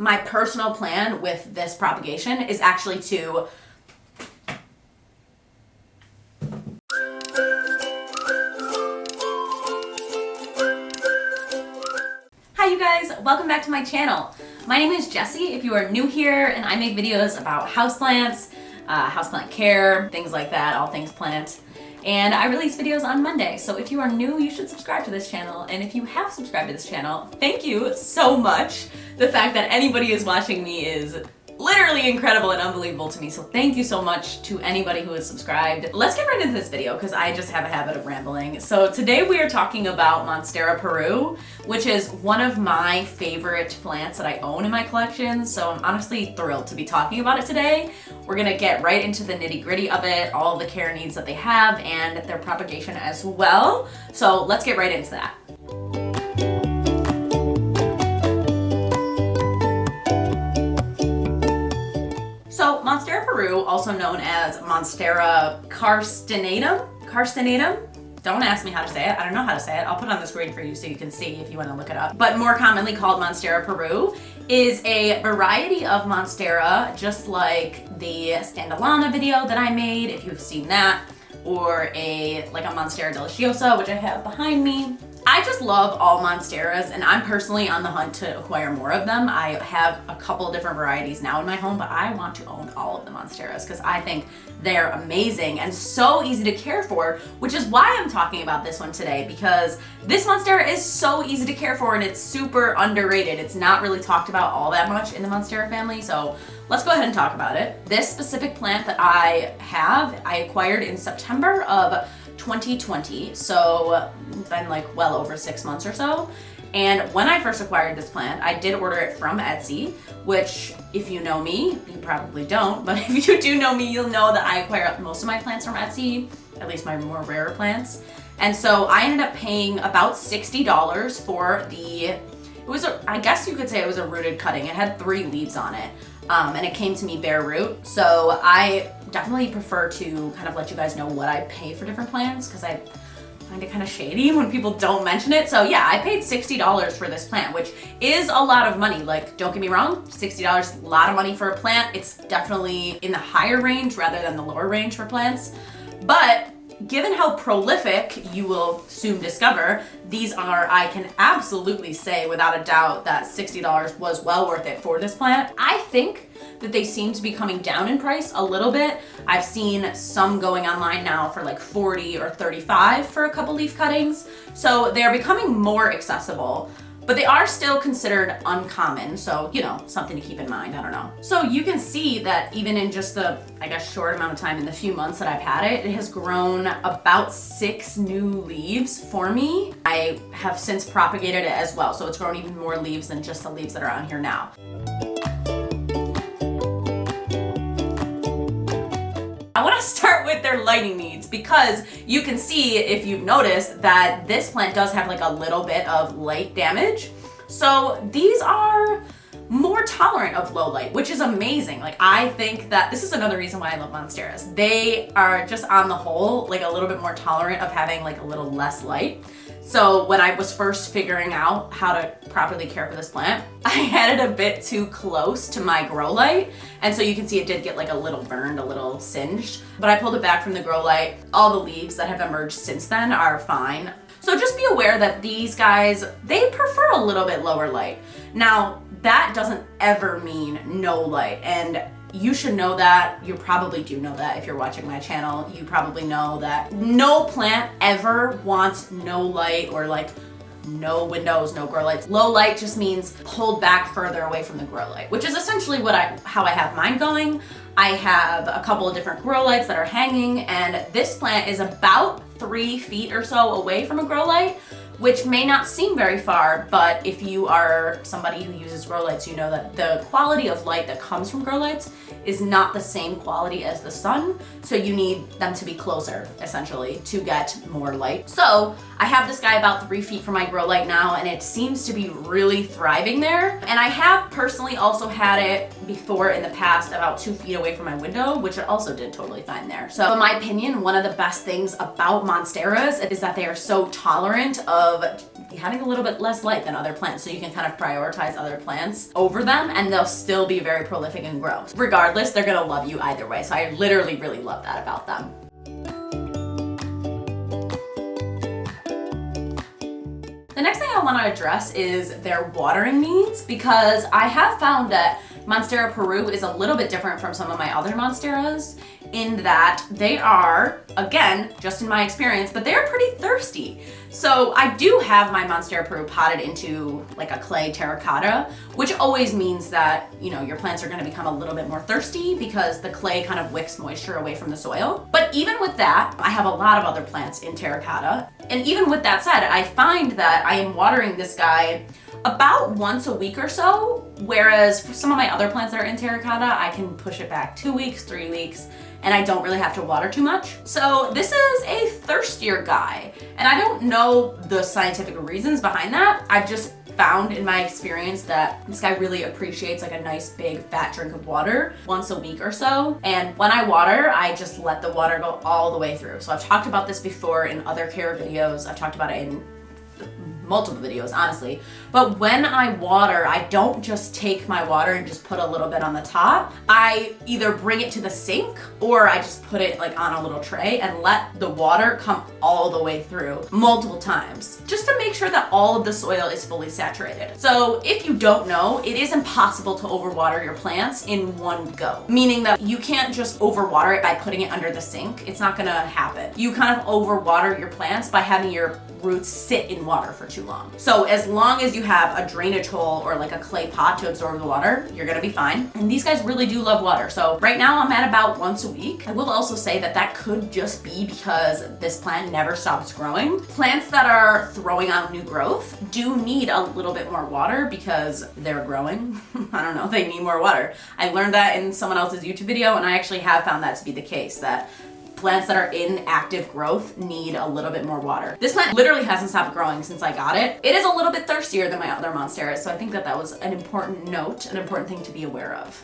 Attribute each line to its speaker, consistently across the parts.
Speaker 1: my personal plan with this propagation is actually to Hi you guys, welcome back to my channel. My name is Jessie if you are new here, and I make videos about houseplants, houseplant care, things like that, all things plant. And I release videos on Monday, so if you are new, you should subscribe to this channel. And if you have subscribed to this channel, thank you so much. The fact that anybody is watching me is literally incredible and unbelievable to me, so thank you so much to anybody who has subscribed. Let's get right into this video because I just have a habit of rambling. So today we are talking about Monstera peru, which is one of my favorite plants that I own in my collection, so I'm honestly thrilled to be talking about it today. We're gonna get right into the nitty-gritty of it, all of the care needs that they have, and their propagation as well. So let's get right into that. So Monstera peru, also known as Monstera carstinatum. Don't ask me how to say it. I don't know how to say it. I'll put it on the screen for you so you can see if you want to look it up. But more commonly called Monstera peru, is a variety of Monstera, just like the Standalana video that I made, if you've seen that, or a Monstera deliciosa, which I have behind me. I just love all Monsteras, and I'm personally on the hunt to acquire more of them. I have a couple different varieties now in my home, but I want to own all of the Monsteras because I think they're amazing and so easy to care for, which is why I'm talking about this one today, because this Monstera is so easy to care for and it's super underrated. It's not really talked about all that much in the Monstera family, so let's go ahead and talk about it. This specific plant that I have, I acquired in September of 2020, so it's been well over 6 months or so. And when I first acquired this plant, I did order it from Etsy, which if you know me, you probably don't, but if you do know me, you'll know that I acquire most of my plants from Etsy, at least my more rare plants. And so I ended up paying about $60 for I guess you could say it was a rooted cutting. It had 3 leaves on it. And it came to me bare root. So I definitely prefer to kind of let you guys know what I pay for different plants because I find it kind of shady when people don't mention it. So yeah, I paid $60 for this plant, which is a lot of money. Don't get me wrong, $60 is a lot of money for a plant. It's definitely in the higher range rather than the lower range for plants. But given how prolific you will soon discover these are, I can absolutely say without a doubt that $60 was well worth it for this plant. I think that they seem to be coming down in price a little bit. I've seen some going online now for $40 or $35 for a couple leaf cuttings. So they're becoming more accessible. But they are still considered uncommon, so, something to keep in mind, I don't know. So you can see that even in just the, short amount of time, in the few months that I've had it, it has grown about 6 new leaves for me. I have since propagated it as well, so it's grown even more leaves than just the leaves that are on here now. I want to start with their lighting needs because you can see, if you've noticed, that this plant does have a little bit of light damage. So these are more tolerant of low light, which is amazing. I think that this is another reason why I love Monsteras. They are just on the whole a little bit more tolerant of having a little less light. So when I was first figuring out how to properly care for this plant, I had it a bit too close to my grow light. And so you can see it did get a little burned, a little singed, but I pulled it back from the grow light. All the leaves that have emerged since then are fine. So just be aware that these guys, they prefer a little bit lower light. Now, that doesn't ever mean no light. And you should know that. You probably do know that if you're watching my channel. You probably know that no plant ever wants no light or no windows, no grow lights. Low light just means pulled back further away from the grow light, which is essentially how I have mine going. I have a couple of different grow lights that are hanging, and this plant is about 3 feet or so away from a grow light, which may not seem very far, but if you are somebody who uses grow lights, you know that the quality of light that comes from grow lights is not the same quality as the sun, so you need them to be closer, essentially, to get more light. So I have this guy about 3 feet from my grow light now, and it seems to be really thriving there. And I have personally also had it before in the past about 2 feet away from my window, which it also did totally fine there. So in my opinion, one of the best things about Monsteras is that they are so tolerant of having a little bit less light than other plants, so you can kind of prioritize other plants over them and they'll still be very prolific and grow. Regardless, they're gonna love you either way. So I literally really love that about them. The next thing I want to address is their watering needs, because I have found that Monstera Peru is a little bit different from some of my other monsteras in that they are, again, just in my experience, but they're pretty thirsty. So I do have my Monstera Peru potted into like a clay terracotta, which always means that, you know, your plants are going to become a little bit more thirsty because the clay kind of wicks moisture away from the soil. But even with that, I have a lot of other plants in terracotta. And even with that said, I find that I am watering this guy about once a week or so, whereas for some of my other plants that are in terracotta, I can push it back 2 weeks, 3 weeks, and I don't really have to water too much. So this is a thirstier guy, and I don't know the scientific reasons behind that. I've just found in my experience that this guy really appreciates like a nice big fat drink of water once a week or so. And when I water, I just let the water go all the way through. So I've talked about this before in other care videos. I've talked about it in multiple videos, honestly. But when I water, I don't just take my water and just put a little bit on the top. I either bring it to the sink or I just put it like on a little tray and let the water come all the way through multiple times, just to make sure that all of the soil is fully saturated. So if you don't know, it is impossible to overwater your plants in one go, meaning that you can't just overwater it by putting it under the sink. It's not gonna happen. You kind of overwater your plants by having your roots sit in water for too long. So as long as you have a drainage hole or like a clay pot to absorb the water, you're gonna be fine. And these guys really do love water. So right now I'm at about once a week. I will also say that that could just be because this plant never stops growing. Plants that are throwing out new growth do need a little bit more water because they're growing. I don't know, they need more water. I learned that in someone else's YouTube video, and I actually have found that to be the case, that plants that are in active growth need a little bit more water. This plant literally hasn't stopped growing since I got it. It is a little bit thirstier than my other monsteras, so I think that that was an important note, an important thing to be aware of.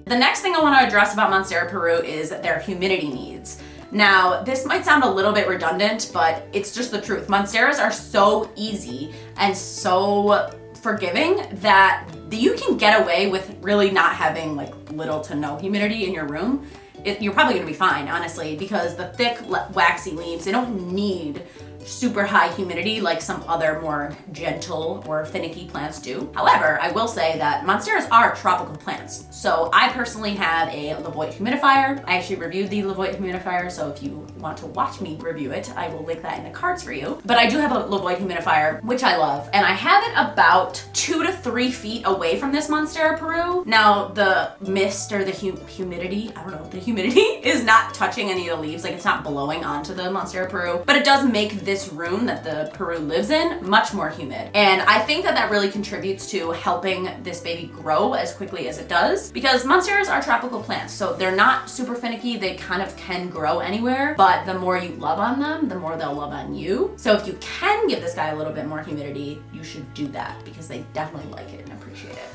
Speaker 1: The next thing I want to address about Monstera Peru is their humidity needs. Now, this might sound a little bit redundant, but it's just the truth. Monsteras are so easy and so forgiving that you can get away with really not having like little to no humidity in your room. You're probably gonna be fine, honestly, because the thick waxy leaves, they don't need super high humidity like some other more gentle or finicky plants do. However, I will say that monsteras are tropical plants. So I personally have a Levoit humidifier. I actually reviewed the Levoit humidifier, so if you want to watch me review it, I will link that in the cards for you. But I do have a Levoit humidifier, which I love, and I have it about 2 to 3 feet away from this Monstera Peru. Now, the mist or the humidity, I don't know, the humidity is not touching any of the leaves, like it's not blowing onto the Monstera Peru, but it does make this room that the Peru lives in much more humid. And I think that that really contributes to helping this baby grow as quickly as it does, because monsteras are tropical plants, so they're not super finicky. They kind of can grow anywhere, but the more you love on them, the more they'll love on you. So if you can give this guy a little bit more humidity, you should do that, because they definitely like it and appreciate it.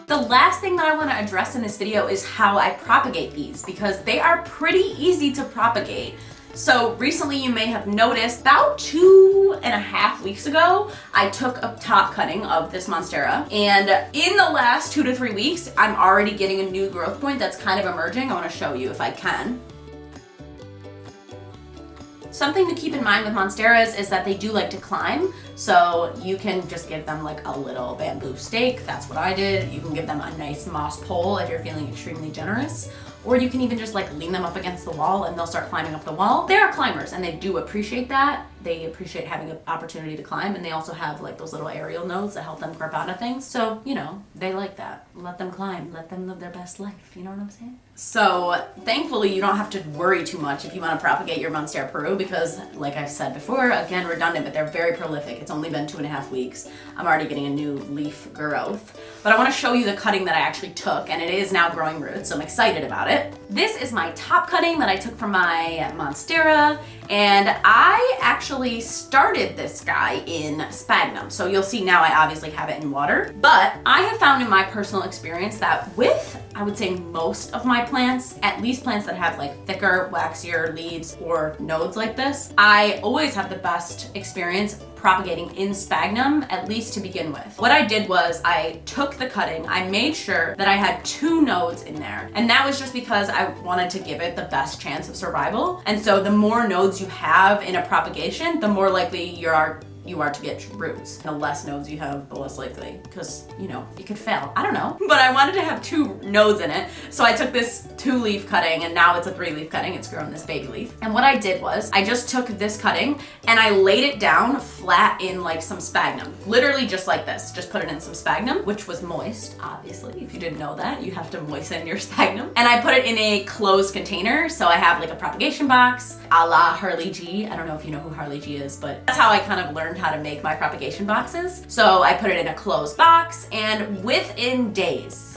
Speaker 1: The last thing that I want to address in this video is how I propagate these, because they are pretty easy to propagate. So recently you may have noticed about 2.5 weeks ago, I took a top cutting of this monstera, and in the last 2 to 3 weeks, I'm already getting a new growth point that's kind of emerging. I want to show you if I can. Something to keep in mind with monsteras is that they do like to climb, so you can just give them like a little bamboo stake. That's what I did. You can give them a nice moss pole if you're feeling extremely generous, or you can even just like lean them up against the wall and they'll start climbing up the wall. They are climbers and they do appreciate that. They appreciate having an opportunity to climb, and they also have like those little aerial nodes that help them grip onto things. So, you know, they like that. Let them climb, let them live their best life. You know what I'm saying? So thankfully you don't have to worry too much if you want to propagate your Monstera Peru, because like I've said before, again, redundant, but they're very prolific. It's only been 2.5 weeks. I'm already getting a new leaf growth. But I want to show you the cutting that I actually took, and it is now growing roots, so I'm excited about it. This is my top cutting that I took from my Monstera, and I actually started this guy in sphagnum. So you'll see now I obviously have it in water, but I have found in my personal experience that with I would say most of my plants, at least plants that have like thicker, waxier leaves or nodes like this, I always have the best experience propagating in sphagnum, at least to begin with. What I did was I took the cutting, I made sure that I had 2 nodes in there. And that was just because I wanted to give it the best chance of survival. And so the more nodes you have in a propagation, the more likely you are to get roots. The less nodes you have, the less likely, because, you know, you could fail. I don't know. But I wanted to have 2 nodes in it. So I took this 2-leaf cutting, and now it's a 3-leaf cutting. It's grown this baby leaf. And what I did was I just took this cutting and I laid it down flat in like some sphagnum. Literally just like this. Just put it in some sphagnum, which was moist, obviously. If you didn't know that, you have to moisten your sphagnum. And I put it in a closed container. So I have like a propagation box, a la Harley G. I don't know if you know who Harley G is, but that's how I kind of learned how to make my propagation boxes. So I put it in a closed box, and within days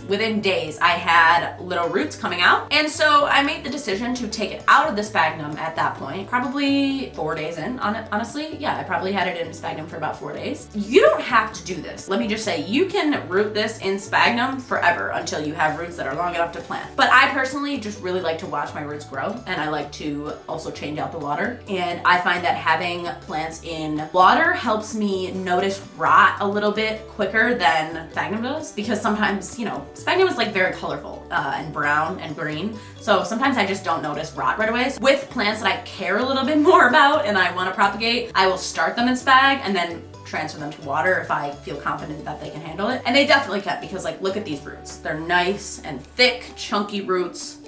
Speaker 1: I had little roots coming out. And so I made the decision to take it out of the sphagnum at that point, probably 4 days in on it, honestly. Yeah, I probably had it in sphagnum for about 4 days. You don't have to do this. Let me just say, you can root this in sphagnum forever until you have roots that are long enough to plant. But I personally just really like to watch my roots grow, and I like to also change out the water. And I find that having plants in water helps me notice rot a little bit quicker than sphagnum does, because sometimes, you know, sphagnum is like very colorful and brown and green. So sometimes I just don't notice rot right away. So with plants that I care a little bit more about and I want to propagate, I will start them in spag and then transfer them to water if I feel confident that they can handle it. And they definitely can, because like, look at these roots. They're nice and thick, chunky roots.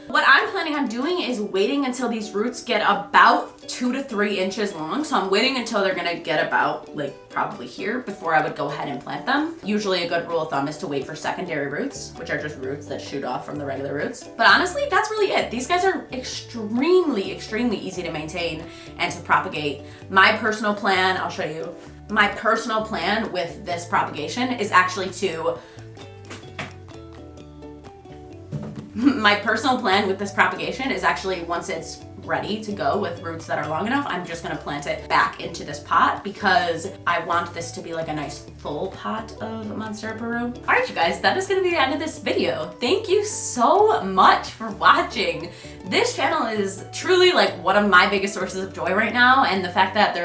Speaker 1: What I'm planning on doing is waiting until these roots get about 2 to 3 inches long. So I'm waiting until they're gonna get about like probably here before I would go ahead and plant them. Usually a good rule of thumb is to wait for secondary roots, which are just roots that shoot off from the regular roots. But honestly, that's really it. These guys are extremely, extremely easy to maintain and to propagate. My personal plan, I'll show you. My personal plan with this propagation is actually to My personal plan with this propagation is actually, once it's ready to go with roots that are long enough, I'm just gonna plant it back into this pot because I want this to be like a nice full pot of monstera peru. All right, you guys, that is gonna be the end of this video. Thank you so much for watching. This channel is truly like one of my biggest sources of joy right now, and the fact that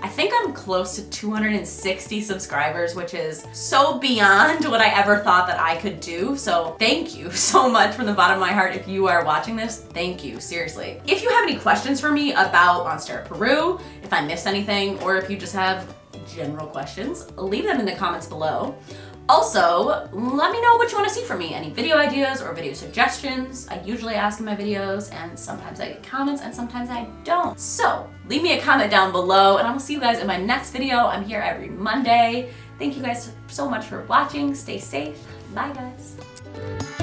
Speaker 1: I think I'm close to 260 subscribers, which is so beyond what I ever thought that I could do. So thank you so much from the bottom of my heart. If you are watching this, thank you, seriously. If you have any questions for me about monstera peru, if I missed anything, or if you just have general questions, leave them in the comments below. Also, let me know what you want to see from me. Any video ideas or video suggestions. I usually ask in my videos, and sometimes I get comments and sometimes I don't. So leave me a comment down below, and I will see you guys in my next video. I'm here every Monday. Thank you guys so much for watching. Stay safe. Bye, guys.